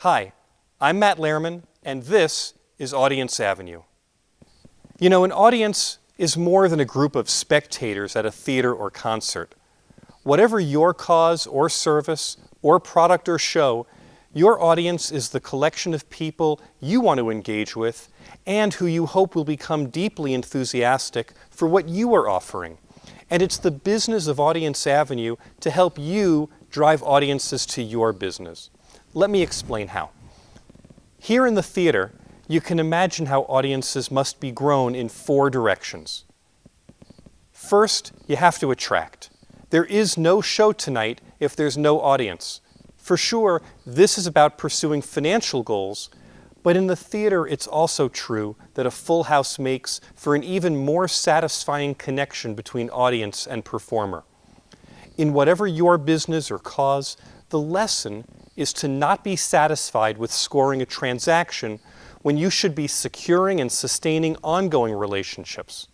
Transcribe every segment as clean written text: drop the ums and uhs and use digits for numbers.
Hi, I'm Matt Lehrman, and this is Audience Avenue. You know, an audience is more than a group of spectators at a theater or concert. Whatever your cause or service or product or show, your audience is the collection of people you want to engage with and who you hope will become deeply enthusiastic for what you are offering. And it's the business of Audience Avenue to help you drive audiences to your business. Let me explain how. Here in the theater, you can imagine how audiences must be grown in 4 directions. First, you have to attract. There is no show tonight if there's no audience. For sure, this is about pursuing financial goals, but in the theater it's also true that a full house makes for an even more satisfying connection between audience and performer. In whatever your business or cause, the lesson is to not be satisfied with scoring a transaction when you should be securing and sustaining ongoing relationships.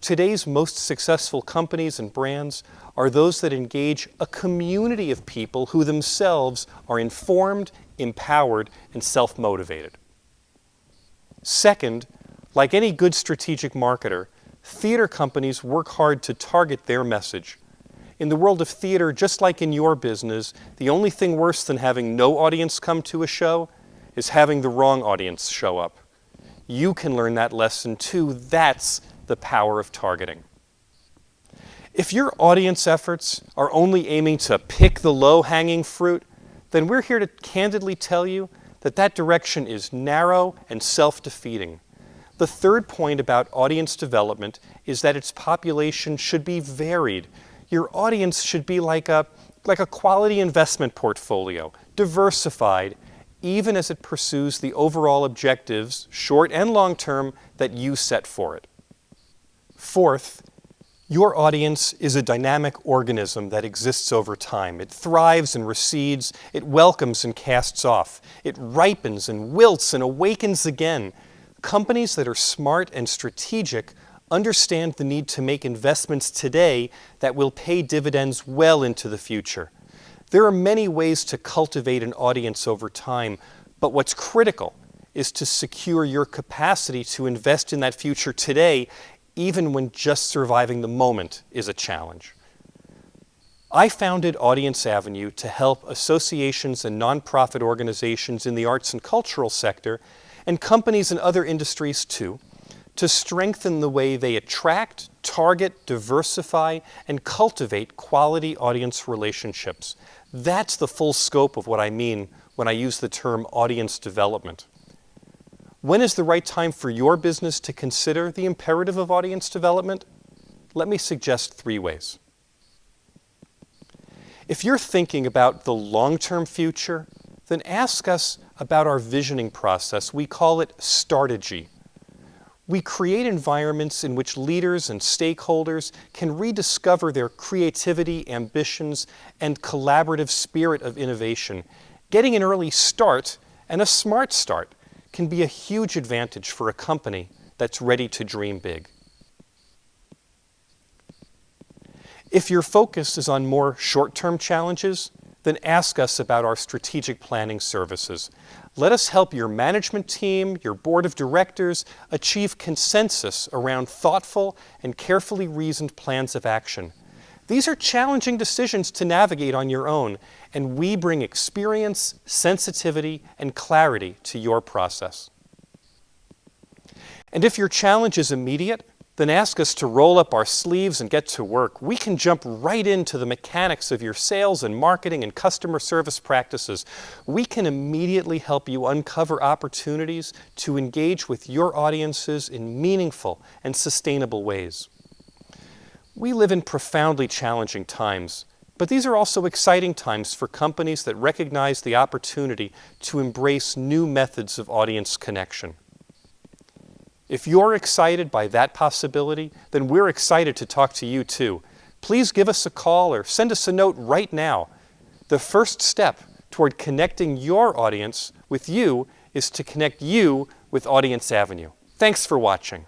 Today's most successful companies and brands are those that engage a community of people who themselves are informed, empowered, and self-motivated. Second, like any good strategic marketer, theater companies work hard to target their message. In the world of theater, just like in your business, the only thing worse than having no audience come to a show is having the wrong audience show up. You can learn that lesson too. That's the power of targeting. If your audience efforts are only aiming to pick the low-hanging fruit, then we're here to candidly tell you that that direction is narrow and self-defeating. The third point about audience development is that its population should be varied. Your audience should be like a quality investment portfolio, diversified, even as it pursues the overall objectives, short and long term, that you set for it. Fourth, your audience is a dynamic organism that exists over time. It thrives and recedes, it welcomes and casts off, it ripens and wilts and awakens again. Companies that are smart and strategic understand the need to make investments today that will pay dividends well into the future. There are many ways to cultivate an audience over time, but what's critical is to secure your capacity to invest in that future today, even when just surviving the moment is a challenge. I founded Audience Avenue to help associations and nonprofit organizations in the arts and cultural sector, and companies in other industries too, to strengthen the way they attract, target, diversify, and cultivate quality audience relationships. That's the full scope of what I mean when I use the term audience development. When is the right time for your business to consider the imperative of audience development? Let me suggest 3 ways. If you're thinking about the long-term future, then ask us about our visioning process. We call it Startagy. We create environments in which leaders and stakeholders can rediscover their creativity, ambitions, and collaborative spirit of innovation. Getting an early start, and a smart start, can be a huge advantage for a company that's ready to dream big. If your focus is on more short-term challenges, then ask us about our strategic planning services. Let us help your management team, your board of directors, achieve consensus around thoughtful and carefully reasoned plans of action. These are challenging decisions to navigate on your own, and we bring experience, sensitivity, and clarity to your process. And if your challenge is immediate, then ask us to roll up our sleeves and get to work. We can jump right into the mechanics of your sales and marketing and customer service practices. We can immediately help you uncover opportunities to engage with your audiences in meaningful and sustainable ways. We live in profoundly challenging times, but these are also exciting times for companies that recognize the opportunity to embrace new methods of audience connection. If you're excited by that possibility, then we're excited to talk to you too. Please give us a call or send us a note right now. The first step toward connecting your audience with you is to connect you with Audience Avenue. Thanks for watching.